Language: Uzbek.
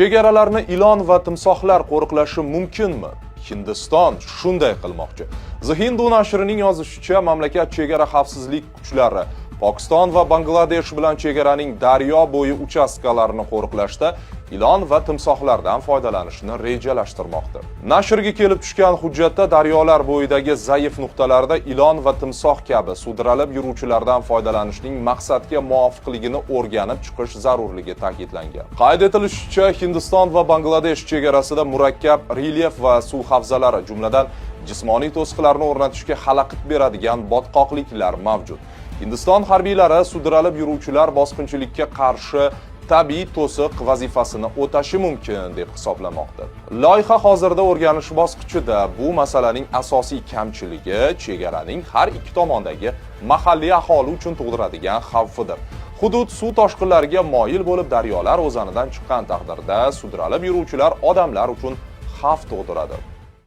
Chegaralarni ilon va timsohlar qo'riqlashi mumkinmi? Hindiston shunday qilmoqchi. The Hindu nashrining yozishicha, mamlakat chegara xavfsizlik kuchlari Pokiston va Bangladesh bilan chegaraning daryo bo'yi uchastkalarini qo'riqlashda ilon va timsohlardan foydalanishni rejalashtirmoqda. Nashrga kelib tushgan hujjatda daryolar bo'yidagi zaif nuqtalarda ilon va timsoh kabi sudralib yuruvchilardan foydalanishning maqsadga muvofiqligini o'rganib chiqish zarurligi ta'kidlangan. Qayd etilishicha, Hindiston va Bangladesh chegarasida murakkab relyef va suv havzalari, jumladan jismoniy to'siqlarni o'rnatishga xalaqit beradigan botqoqliklar mavjud. Hindiston harbiylari sudralib yuruvchilar bosqinchilikka qarshi tabiiy to'siq vazifasini o'tashi mumkin deb hisoblamoqda. Loyiha hozirda o'rganish bosqichida. Bu masalaning asosiy kamchiligi chegaraning har ikki tomondagi mahalliy aholi uchun tug'diradigan xavfidir. Hudud suv toshqinlariga moyil bo'lib, daryolar o'zanidan chiqqan taqdirda sudralib yuruvchilar odamlar uchun xavf tug'diradi.